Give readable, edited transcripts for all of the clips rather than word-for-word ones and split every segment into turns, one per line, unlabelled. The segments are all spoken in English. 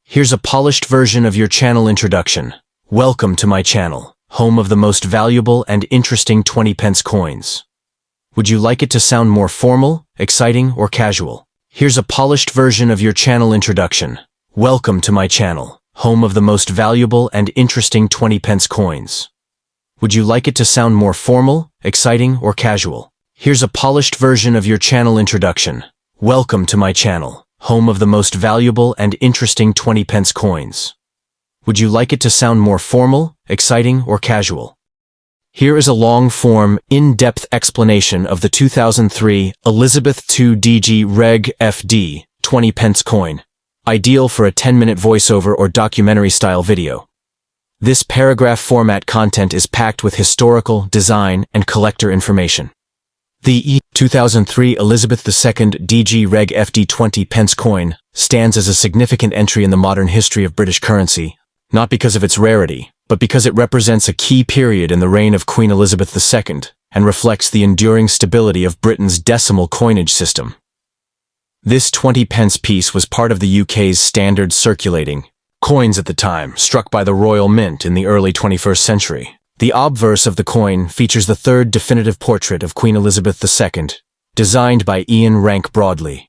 Here's a polished version of your channel introduction. Welcome to my channel, home of the most valuable and interesting 20 pence coins. Would you like it to sound more formal, exciting, or casual? Here's a polished version of your channel introduction. Welcome to my channel, home of the most valuable and interesting 20 pence coins. Would you like it to sound more formal, exciting, or casual? Here's a polished version of your channel introduction. Welcome to my channel, home of the most valuable and interesting 20 pence coins. Would you like it to sound more formal, exciting, or casual? Here is a long-form, in-depth explanation of the 2003 Elizabeth II DG Reg FD 20 pence coin, ideal for a 10-minute voiceover or documentary-style video. This paragraph format content is packed with historical, design, and collector information. The 2003 Elizabeth II DG Reg FD 20 pence coin stands as a significant entry in the modern history of British currency, not because of its rarity, but because it represents a key period in the reign of Queen Elizabeth II and reflects the enduring stability of Britain's decimal coinage system. This 20 pence piece was part of the UK's standard circulating coins at the time, struck by the Royal Mint in the early 21st century. The obverse of the coin features the third definitive portrait of Queen Elizabeth II, designed by Ian Rank Broadley,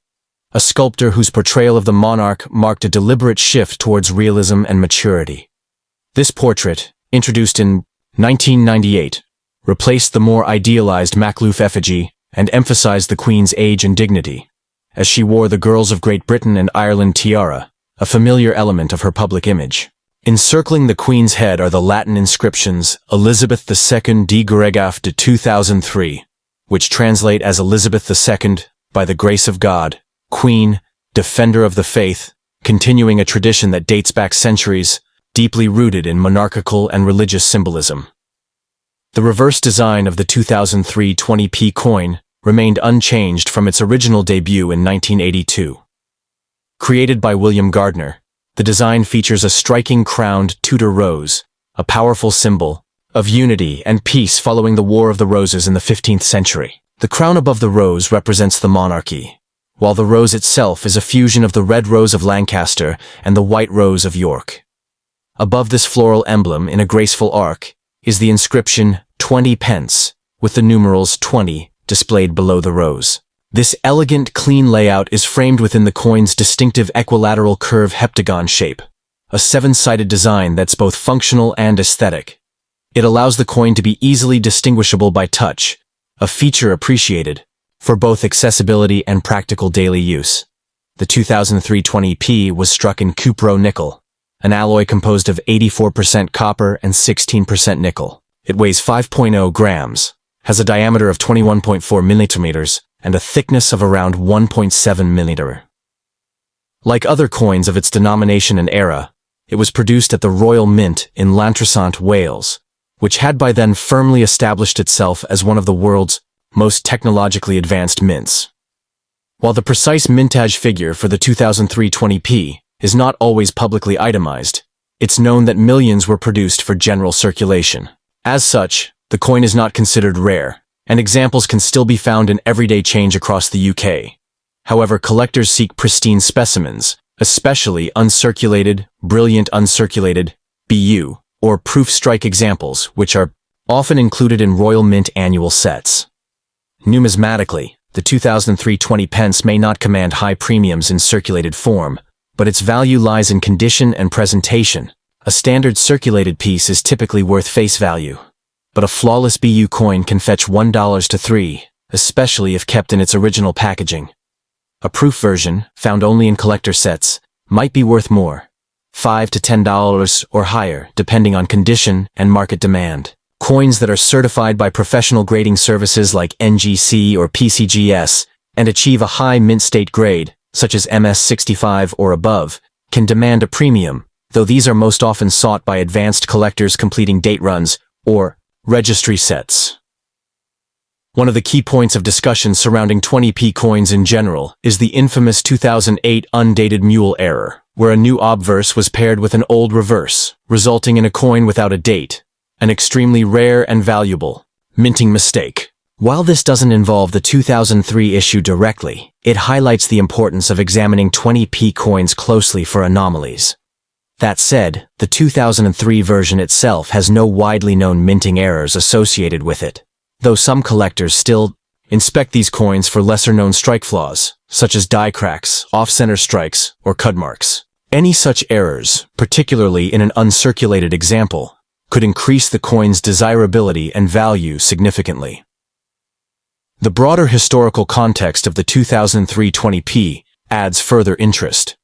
a sculptor whose portrayal of the monarch marked a deliberate shift towards realism and maturity. This portrait, introduced in 1998, replaced the more idealized Makhlouf effigy and emphasized the Queen's age and dignity, as she wore the Girls of Great Britain and Ireland tiara, a familiar element of her public image. Encircling the Queen's head are the Latin inscriptions Elizabeth II de Gregaf de 2003, which translate as Elizabeth II, by the grace of God, Queen, Defender of the Faith, continuing a tradition that dates back centuries, deeply rooted in monarchical and religious symbolism. The reverse design of the 2003 20p coin remained unchanged from its original debut in 1982. Created by William Gardner, the design features a striking crowned Tudor rose, a powerful symbol of unity and peace following the War of the Roses in the 15th century. The crown above the rose represents the monarchy, while the rose itself is a fusion of the red rose of Lancaster and the white rose of York. Above this floral emblem in a graceful arc is the inscription 20 pence, with the numerals 20 displayed below the rose. This elegant, clean layout is framed within the coin's distinctive equilateral curve heptagon shape, a seven-sided design that's both functional and aesthetic. It allows the coin to be easily distinguishable by touch, a feature appreciated for both accessibility and practical daily use. The 2003 20p was struck in cupro nickel, an alloy composed of 84% copper and 16% nickel. It weighs 5.0 grams, has a diameter of 21.4 millimeters, and a thickness of around 1.7 millimeter. Like other coins of its denomination and era, it was produced at the Royal Mint in Llantrisant, Wales, which had by then firmly established itself as one of the world's most technologically advanced mints. While the precise mintage figure for the 2003 20p is not always publicly itemized, it's known that millions were produced for general circulation. As such, the coin is not considered rare, and examples can still be found in everyday change across the UK. However, collectors seek pristine specimens, especially uncirculated, brilliant uncirculated, BU, or proof strike examples, which are often included in Royal Mint annual sets. Numismatically, the 2003 20 pence may not command high premiums in circulated form, but its value lies in condition and presentation. A standard circulated piece is typically worth face value, but a flawless BU coin can fetch $1 to $3, especially if kept in its original packaging. A proof version, found only in collector sets, might be worth more, $5 to $10 or higher, depending on condition and market demand. Coins that are certified by professional grading services like NGC or PCGS and achieve a high mint state grade, such as MS65 or above, can demand a premium, though these are most often sought by advanced collectors completing date runs or registry sets. One of the key points of discussion surrounding 20p coins in general is the infamous 2008 undated mule error, where a new obverse was paired with an old reverse, resulting in a coin without a date, an extremely rare and valuable minting mistake. While this doesn't involve the 2003 issue directly, it highlights the importance of examining 20p coins closely for anomalies. That said, the 2003 version itself has no widely known minting errors associated with it, though some collectors still inspect these coins for lesser-known strike flaws, such as die cracks, off-center strikes, or cud marks. Any such errors, particularly in an uncirculated example, could increase the coin's desirability and value significantly. The broader historical context of the 2003 20p adds further interest.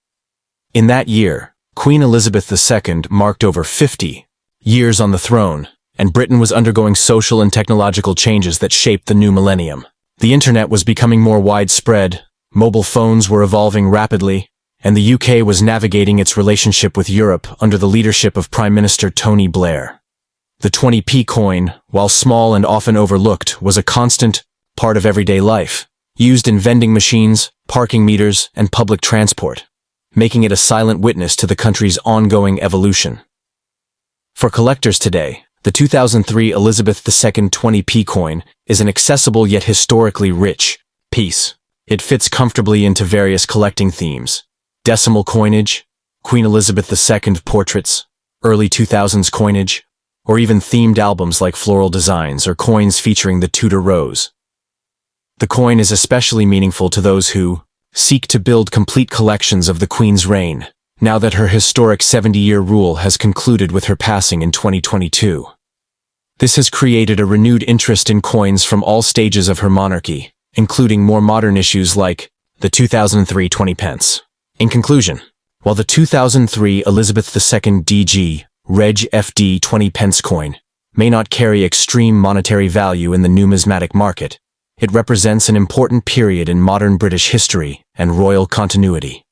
In that year, Queen Elizabeth II marked over 50 years on the throne, and Britain was undergoing social and technological changes that shaped the new millennium. The internet was becoming more widespread, mobile phones were evolving rapidly, and the UK was navigating its relationship with Europe under the leadership of Prime Minister Tony Blair. The 20p coin, while small and often overlooked, was a constant part of everyday life, used in vending machines, parking meters, and public transport, making it a silent witness to the country's ongoing evolution. For collectors today, the 2003 Elizabeth II 20p coin is an accessible yet historically rich piece. It fits comfortably into various collecting themes: decimal coinage, Queen Elizabeth II portraits, early 2000s coinage, or even themed albums like floral designs or coins featuring the Tudor rose. The coin is especially meaningful to those who seek to build complete collections of the Queen's reign, now that her historic 70-year rule has concluded with her passing in 2022. This has created a renewed interest in coins from all stages of her monarchy, including more modern issues like the 2003 20 pence. In conclusion, while the 2003 Elizabeth II DG Reg FD 20 pence coin may not carry extreme monetary value in the numismatic market, it represents an important period in modern British history and royal continuity.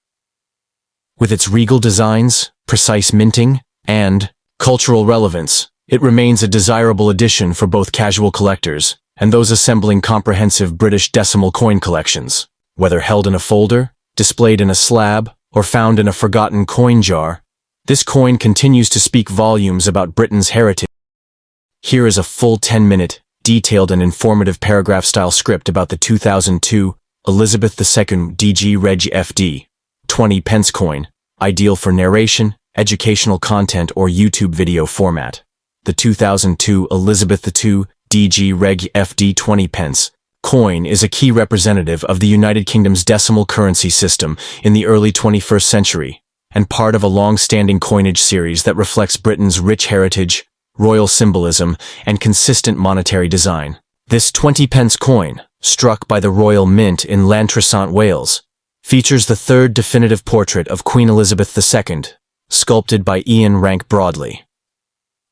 With its regal designs, precise minting, and cultural relevance, it remains a desirable addition for both casual collectors and those assembling comprehensive British decimal coin collections. Whether held in a folder, displayed in a slab, or found in a forgotten coin jar, this coin continues to speak volumes about Britain's heritage. Here is a full 10-minute, detailed and informative paragraph-style script about the 2002 Elizabeth II DG Reg FD 20 pence coin, ideal for narration, educational content, or YouTube video format. The 2002 Elizabeth II DG Reg FD 20 pence coin is a key representative of the United Kingdom's decimal currency system in the early 21st century, and part of a long-standing coinage series that reflects Britain's rich heritage, royal symbolism, and consistent monetary design. This 20 pence coin, struck by the Royal Mint in Llantrisant, Wales, features the third definitive portrait of Queen Elizabeth II, sculpted by Ian Rank Broadley.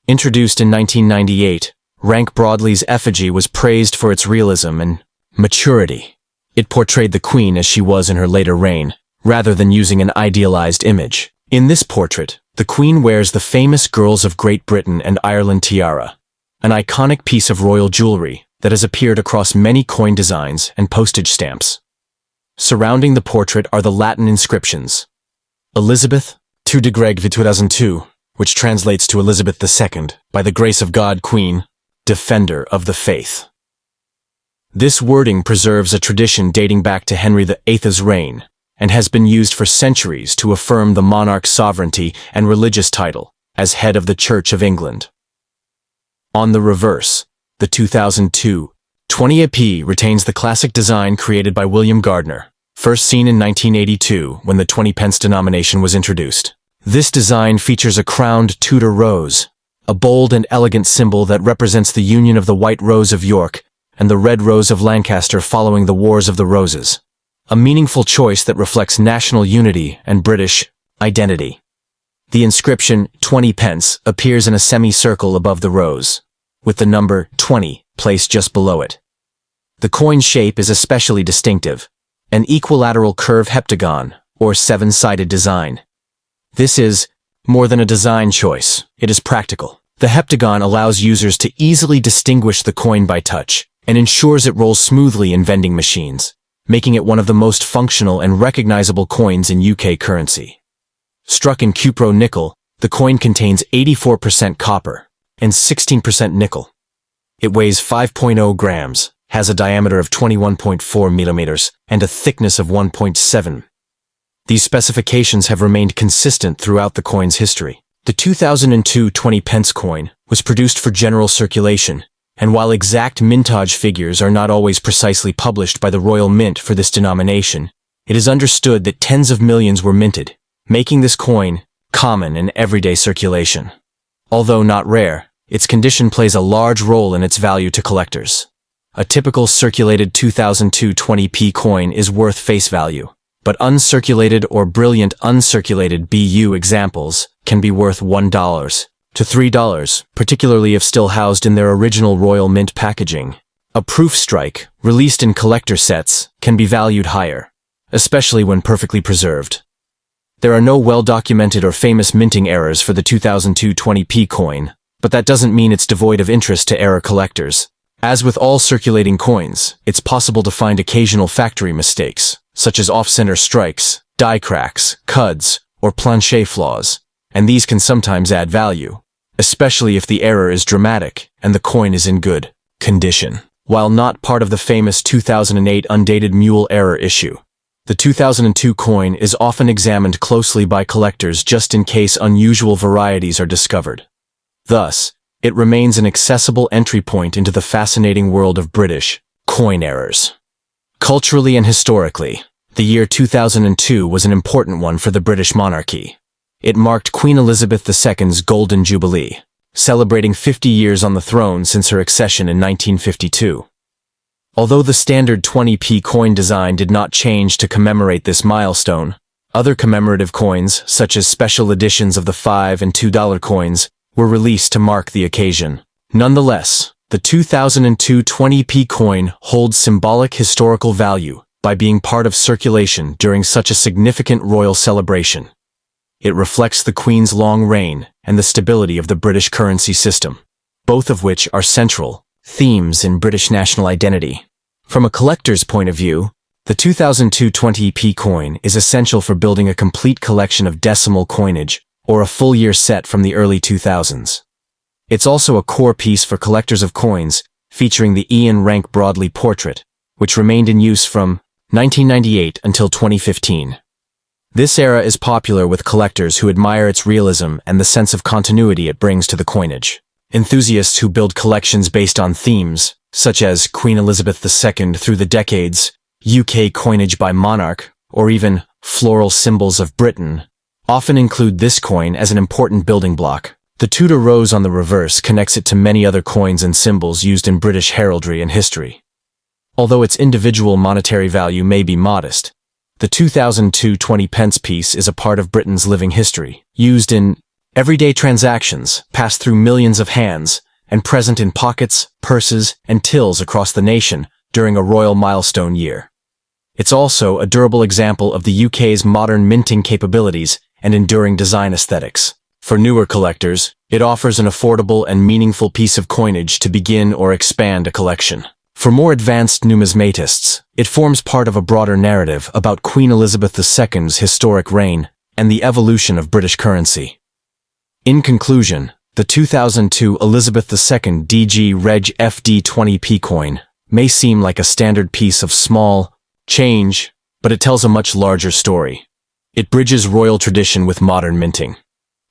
Introduced in 1998, Rank Broadley's effigy was praised for its realism and maturity. It portrayed the Queen as she was in her later reign, rather than using an idealized image. In this portrait, the Queen wears the famous Girls of Great Britain and Ireland tiara, an iconic piece of royal jewelry that has appeared across many coin designs and postage stamps. Surrounding the portrait are the Latin inscriptions: Elizabeth, tu de Greg 2002, which translates to Elizabeth II, by the grace of God, Queen, Defender of the Faith. This wording preserves a tradition dating back to Henry VIII's reign, and has been used for centuries to affirm the monarch's sovereignty and religious title as head of the Church of England. On the reverse, the 2002 20p retains the classic design created by William Gardner, first seen in 1982 when the 20 pence denomination was introduced. This design features a crowned Tudor rose, a bold and elegant symbol that represents the union of the White Rose of York and the Red Rose of Lancaster following the Wars of the Roses. A meaningful choice that reflects national unity and British identity. The inscription 20 pence appears in a semicircle above the rose, with the number 20 placed just below it. The coin shape is especially distinctive, an equilateral curve heptagon, or seven-sided design. This is more than a design choice, it is practical. The heptagon allows users to easily distinguish the coin by touch, and ensures it rolls smoothly in vending machines, making it one of the most functional and recognizable coins in UK currency. Struck in cupro nickel, the coin contains 84% copper and 16% nickel. It weighs 5.0 grams, has a diameter of 21.4 millimeters, and a thickness of 1.7 These specifications have remained consistent throughout the coin's history. The 2002 20 pence coin was produced for general circulation, and while exact mintage figures are not always precisely published by the Royal Mint for this denomination, it is understood that tens of millions were minted, making this coin common in everyday circulation. Although not rare, its condition plays a large role in its value to collectors. A typical circulated 2002 20p coin is worth face value, but uncirculated or brilliant uncirculated BU examples can be worth $1 to $3, particularly if still housed in their original Royal Mint packaging. A proof strike, released in collector sets, can be valued higher, especially when perfectly preserved. There are no well-documented or famous minting errors for the 2002 20p coin, but that doesn't mean it's devoid of interest to error collectors. As with all circulating coins, it's possible to find occasional factory mistakes, such as off-center strikes, die cracks, cuds, or planche flaws, and these can sometimes add value, especially if the error is dramatic and the coin is in good condition. While not part of the famous 2008 undated mule error issue, the 2002 coin is often examined closely by collectors just in case unusual varieties are discovered. Thus, it remains an accessible entry point into the fascinating world of British coin errors. Culturally and historically, the year 2002 was an important one for the British monarchy. It marked Queen Elizabeth II's Golden Jubilee, celebrating 50 years on the throne since her accession in 1952. Although the standard 20p coin design did not change to commemorate this milestone, other commemorative coins, such as special editions of the $5 and $2 coins, were released to mark the occasion. Nonetheless, the 2002 20p coin holds symbolic historical value by being part of circulation during such a significant royal celebration. It reflects the Queen's long reign and the stability of the British currency system, both of which are central themes in British national identity. From a collector's point of view, the 2002 20p coin is essential for building a complete collection of decimal coinage or a full-year set from the early 2000s. It's also a core piece for collectors of coins, featuring the Ian Rank Broadley portrait, which remained in use from 1998 until 2015. This era is popular with collectors who admire its realism and the sense of continuity it brings to the coinage. Enthusiasts who build collections based on themes, such as Queen Elizabeth II through the decades, UK coinage by monarch, or even floral symbols of Britain, often include this coin as an important building block. The Tudor rose on the reverse connects it to many other coins and symbols used in British heraldry and history. Although its individual monetary value may be modest, the 2002 20 pence piece is a part of Britain's living history, used in everyday transactions, passed through millions of hands, and present in pockets, purses, and tills across the nation during a royal milestone year. It's also a durable example of the UK's modern minting capabilities and enduring design aesthetics. For newer collectors, it offers an affordable and meaningful piece of coinage to begin or expand a collection. For more advanced numismatists, it forms part of a broader narrative about Queen Elizabeth II's historic reign and the evolution of British currency. In conclusion, the 2002 Elizabeth II DG Reg FD 20p coin may seem like a standard piece of small change, but it tells a much larger story. It bridges royal tradition with modern minting.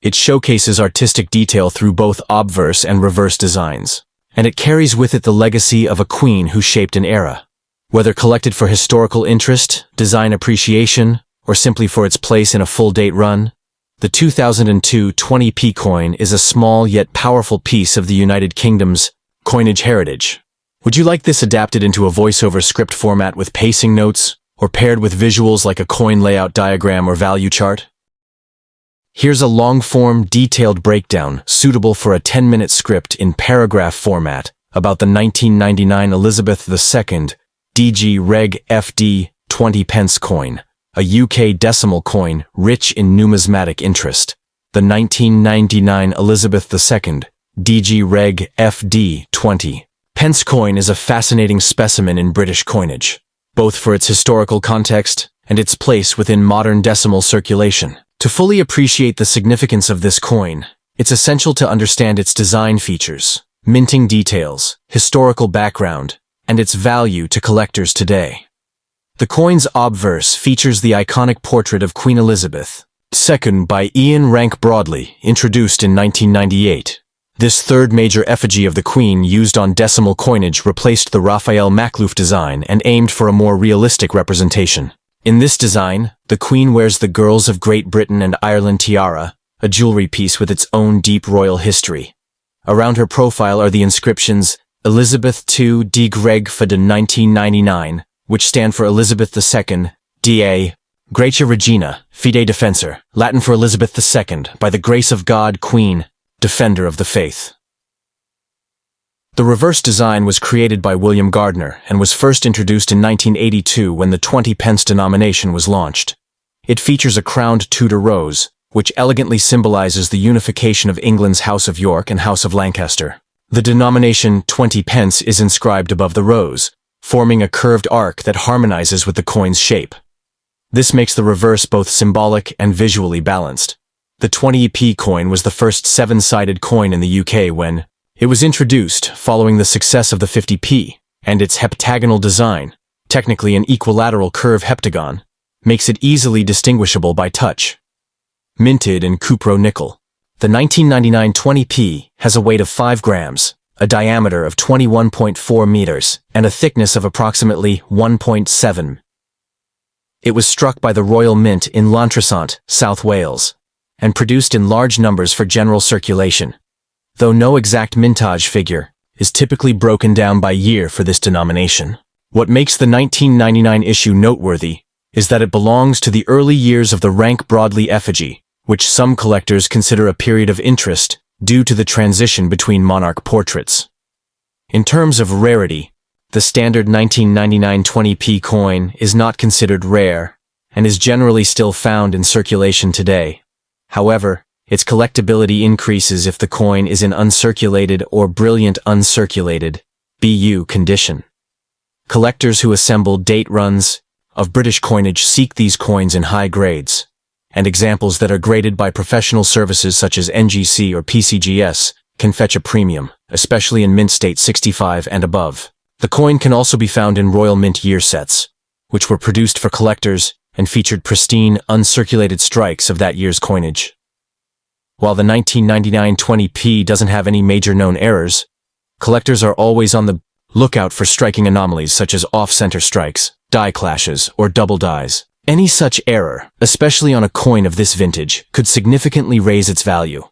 It showcases artistic detail through both obverse and reverse designs, and it carries with it the legacy of a queen who shaped an era. Whether collected for historical interest, design appreciation, or simply for its place in a full-date run, the 2002 20p coin is a small yet powerful piece of the United Kingdom's coinage heritage. Would you like this adapted into a voiceover script format with pacing notes, or paired with visuals like a coin layout diagram or value chart? Here's a long-form, detailed breakdown suitable for a 10-minute script in paragraph format about the 1999 Elizabeth II DG Reg FD 20 pence coin, a UK decimal coin rich in numismatic interest. The 1999 Elizabeth II DG Reg FD 20 pence coin is a fascinating specimen in British coinage, both for its historical context and its place within modern decimal circulation. To fully appreciate the significance of this coin, it's essential to understand its design features, minting details, historical background, and its value to collectors today. The coin's obverse features the iconic portrait of Queen Elizabeth II by Ian Rank Broadley, introduced in 1998. This third major effigy of the Queen used on decimal coinage replaced the Raphael Makhlouf design and aimed for a more realistic representation. In this design, the Queen wears the Girls of Great Britain and Ireland tiara, a jewelry piece with its own deep royal history. Around her profile are the inscriptions Elizabeth II de Greg Fadden 1999, which stand for Elizabeth II, D.A. Gratia Regina, Fide Defensor, Latin for Elizabeth II, by the grace of God, Queen, Defender of the Faith. The reverse design was created by William Gardner and was first introduced in 1982 when the 20 pence denomination was launched. It features a crowned Tudor rose, which elegantly symbolizes the unification of England's House of York and House of Lancaster. The denomination 20 pence is inscribed above the rose, forming a curved arc that harmonizes with the coin's shape. This makes the reverse both symbolic and visually balanced. The 20p coin was the first seven-sided coin in the UK when it was introduced following the success of the 50p, and its heptagonal design, technically an equilateral curve heptagon, makes it easily distinguishable by touch. Minted in cupro-nickel, the 1999 20p has a weight of 5 grams, a diameter of 21.4 meters, and a thickness of approximately 1.7. It was struck by the Royal Mint in Llantrisant, South Wales, and produced in large numbers for general circulation, though no exact mintage figure is typically broken down by year for this denomination. What makes the 1999 issue noteworthy is that it belongs to the early years of the Rank Broadley effigy, which some collectors consider a period of interest due to the transition between monarch portraits. In terms of rarity, the standard 1999 20p coin is not considered rare and is generally still found in circulation today. However, its collectability increases if the coin is in uncirculated or brilliant uncirculated (BU) condition. Collectors who assemble date runs of British coinage seek these coins in high grades, and examples that are graded by professional services such as NGC or PCGS can fetch a premium, especially in mint state 65 and above. The coin can also be found in Royal Mint year sets, which were produced for collectors and featured pristine, uncirculated strikes of that year's coinage. While the 1999 20p doesn't have any major known errors, collectors are always on the lookout for striking anomalies such as off-center strikes, die clashes, or double dies. Any such error, especially on a coin of this vintage, could significantly raise its value.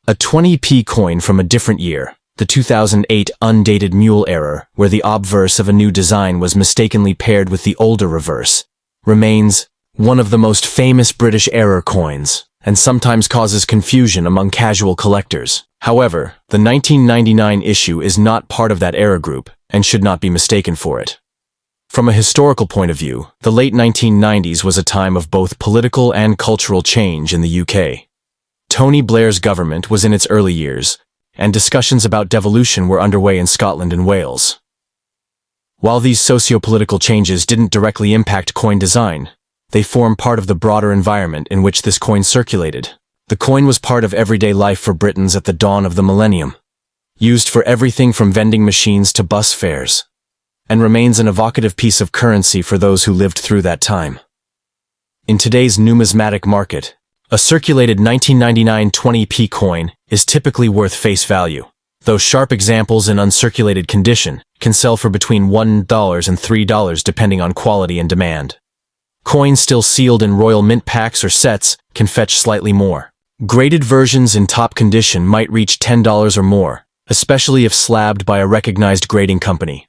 A 20p coin from a different year, the 2008 undated mule error, where the obverse of a new design was mistakenly paired with the older reverse, remains one of the most famous British error coins, and sometimes causes confusion among casual collectors. However, the 1999 issue is not part of that error group, and should not be mistaken for it. From a historical point of view, the late 1990s was a time of both political and cultural change in the UK. Tony Blair's government was in its early years, and discussions about devolution were underway in Scotland and Wales. While these socio-political changes didn't directly impact coin design, they form part of the broader environment in which this coin circulated. The coin was part of everyday life for Britons at the dawn of the millennium, used for everything from vending machines to bus fares, and remains an evocative piece of currency for those who lived through that time. In today's numismatic market, a circulated 1999 20p coin is typically worth face value, though sharp examples in uncirculated condition can sell for between $1 and $3 depending on quality and demand. Coins still sealed in Royal Mint packs or sets can fetch slightly more. Graded versions in top condition might reach $10 or more, especially if slabbed by a recognized grading company.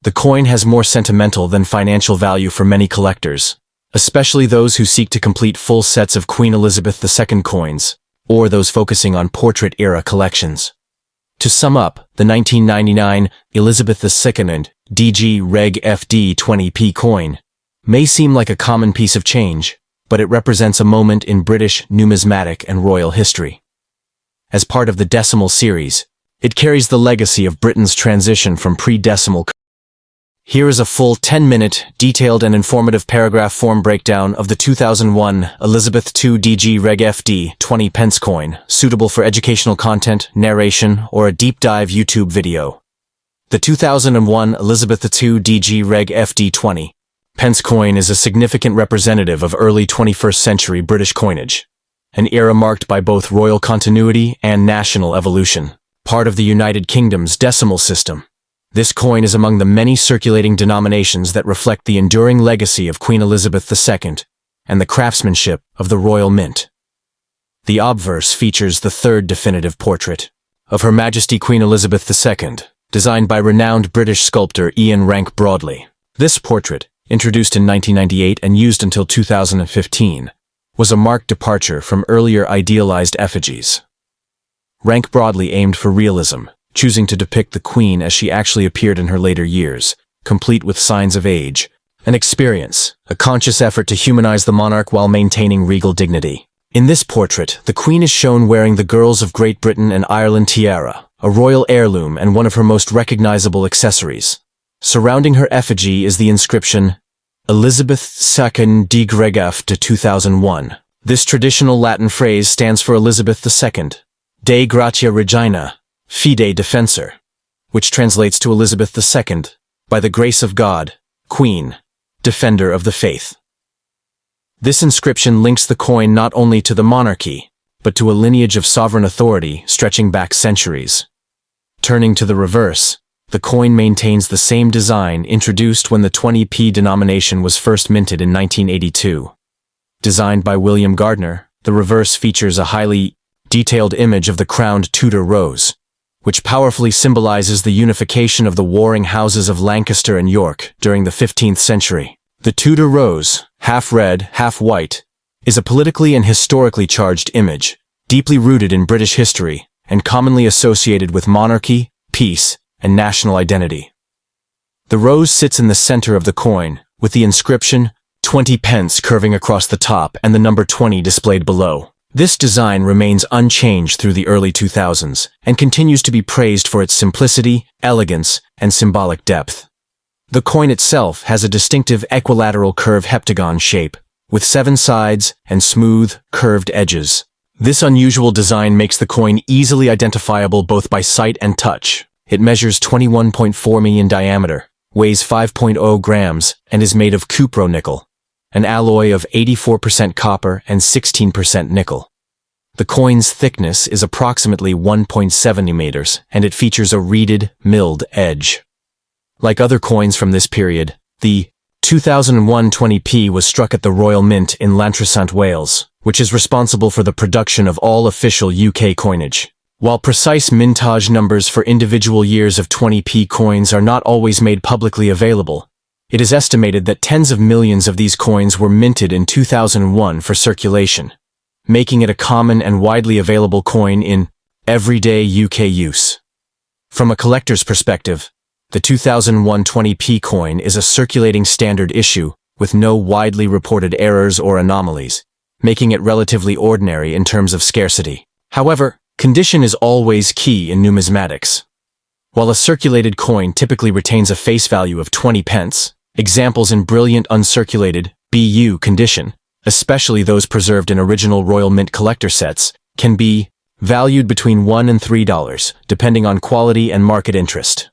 The coin has more sentimental than financial value for many collectors, especially those who seek to complete full sets of Queen Elizabeth II coins, or those focusing on portrait-era collections. To sum up, the 1999 Elizabeth II DG Reg FD 20p coin may seem like a common piece of change, but it represents a moment in British numismatic and royal history. As part of the decimal series, it carries the legacy of Britain's transition from pre-decimal. Here is a full 10-minute, detailed and informative paragraph form breakdown of the 2001 Elizabeth II DG Reg FD 20 pence coin, suitable for educational content, narration, or a deep dive YouTube video. The 2001 Elizabeth II DG Reg FD 20 Pence coin is a significant representative of early 21st century British coinage, an era marked by both royal continuity and national evolution. Part of the United Kingdom's decimal system, this coin is among the many circulating denominations that reflect the enduring legacy of Queen Elizabeth II and the craftsmanship of the Royal Mint. The obverse features the third definitive portrait of Her Majesty Queen Elizabeth II, designed by renowned British sculptor Ian Rank Broadley. This portrait, introduced in 1998 and used until 2015, was a marked departure from earlier idealized effigies. Rank Broadley aimed for realism, choosing to depict the Queen as she actually appeared in her later years, complete with signs of age and experience, a conscious effort to humanize the monarch while maintaining regal dignity. In this portrait, the Queen is shown wearing the Girls of Great Britain and Ireland tiara, a royal heirloom and one of her most recognizable accessories. Surrounding her effigy is the inscription, Elizabeth II de Gregaf de 2001. This traditional Latin phrase stands for Elizabeth II, Dei Gratia Regina, Fide Defensor, which translates to Elizabeth II, by the grace of God, Queen, Defender of the Faith. This inscription links the coin not only to the monarchy, but to a lineage of sovereign authority stretching back centuries. Turning to the reverse, the coin maintains the same design introduced when the 20p denomination was first minted in 1982. Designed by William Gardner, the reverse features a highly detailed image of the crowned Tudor rose, which powerfully symbolizes the unification of the warring houses of Lancaster and York during the 15th century. The Tudor rose, half red, half white, is a politically and historically charged image, deeply rooted in British history and commonly associated with monarchy, peace, and national identity. The rose sits in the center of the coin, with the inscription 20 pence curving across the top and the number 20 displayed below. This design remains unchanged through the early 2000s and continues to be praised for its simplicity, elegance, and symbolic depth. The coin itself has a distinctive equilateral curve heptagon shape, with 7 sides and smooth, curved edges. This unusual design makes the coin easily identifiable both by sight and touch. It measures 21.4 mm in diameter, weighs 5.0 grams, and is made of cupronickel, an alloy of 84% copper and 16% nickel. The coin's thickness is approximately 1.7 mm, and it features a reeded, milled edge. Like other coins from this period, the 2001 20p was struck at the Royal Mint in Llantrisant, Wales, which is responsible for the production of all official UK coinage. While precise mintage numbers for individual years of 20p coins are not always made publicly available, it is estimated that tens of millions of these coins were minted in 2001 for circulation, making it a common and widely available coin in everyday UK use. From a collector's perspective, the 2001 20p coin is a circulating standard issue with no widely reported errors or anomalies, making it relatively ordinary in terms of scarcity. However, condition is always key in numismatics. While a circulated coin typically retains a face value of 20 pence, examples in brilliant uncirculated BU condition, especially those preserved in original Royal Mint collector sets, can be valued between $1 and $3, depending on quality and market interest.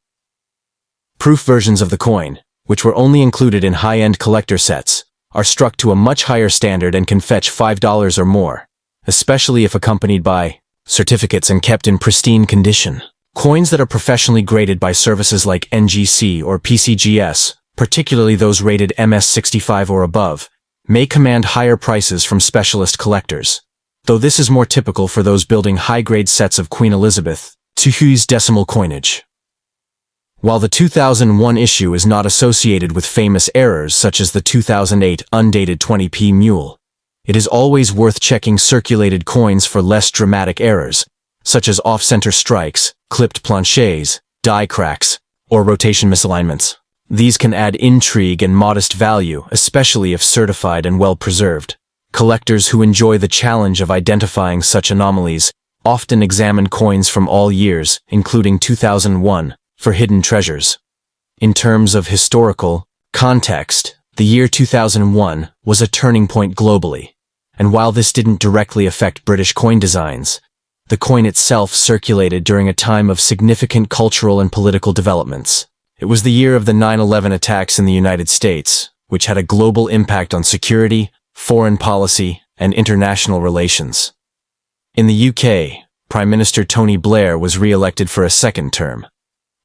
Proof versions of the coin, which were only included in high-end collector sets, are struck to a much higher standard and can fetch $5 or more, especially if accompanied by certificates and kept in pristine condition. Coins that are professionally graded by services like NGC or PCGS, particularly those rated MS65 or above, may command higher prices from specialist collectors, though this is more typical for those building high-grade sets of Queen Elizabeth II's decimal coinage. While the 2001 issue is not associated with famous errors such as the 2008 undated 20p mule, it is always worth checking circulated coins for less dramatic errors, such as off-center strikes, clipped planchets, die cracks, or rotation misalignments. These can add intrigue and modest value, especially if certified and well-preserved. Collectors who enjoy the challenge of identifying such anomalies often examine coins from all years, including 2001, for hidden treasures. In terms of historical context, the year 2001 was a turning point globally, and while this didn't directly affect British coin designs, the coin itself circulated during a time of significant cultural and political developments. It was the year of the 9/11 attacks in the United States, which had a global impact on security, foreign policy, and international relations. In the UK, Prime Minister Tony Blair was re-elected for a second term,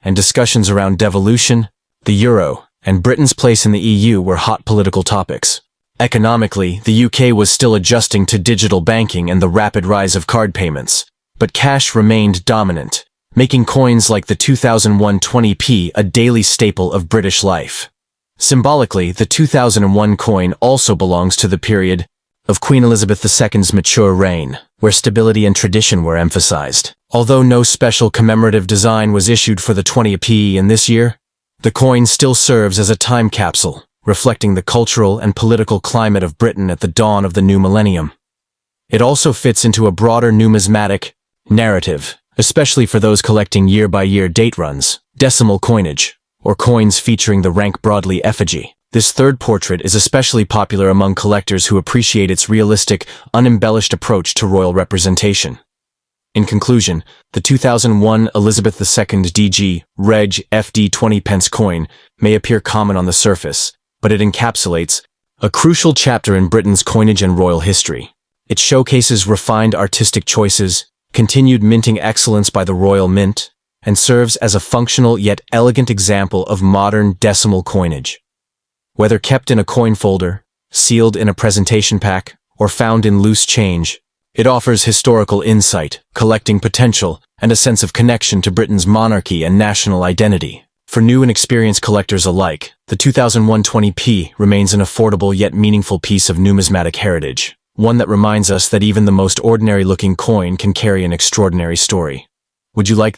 and discussions around devolution, the euro, and Britain's place in the EU were hot political topics. Economically, the UK was still adjusting to digital banking and the rapid rise of card payments, but cash remained dominant, making coins like the 2001 20p a daily staple of British life. Symbolically, the 2001 coin also belongs to the period of Queen Elizabeth II's mature reign, where stability and tradition were emphasized. Although no special commemorative design was issued for the 20p in this year, the coin still serves as a time capsule, reflecting the cultural and political climate of Britain at the dawn of the new millennium. It also fits into a broader numismatic narrative, especially for those collecting year-by-year date runs, decimal coinage, or coins featuring the rank broadly effigy. This third portrait is especially popular among collectors who appreciate its realistic, unembellished approach to royal representation. In conclusion, the 2001 Elizabeth II DG Reg FD 20 pence coin may appear common on the surface, but it encapsulates a crucial chapter in Britain's coinage and royal history. It showcases refined artistic choices, continued minting excellence by the Royal Mint, and serves as a functional yet elegant example of modern decimal coinage. Whether kept in a coin folder, sealed in a presentation pack, or found in loose change, it offers historical insight, collecting potential, and a sense of connection to Britain's monarchy and national identity. For new and experienced collectors alike, the 2001 20p remains an affordable yet meaningful piece of numismatic heritage, one that reminds us that even the most ordinary-looking coin can carry an extraordinary story. Would you like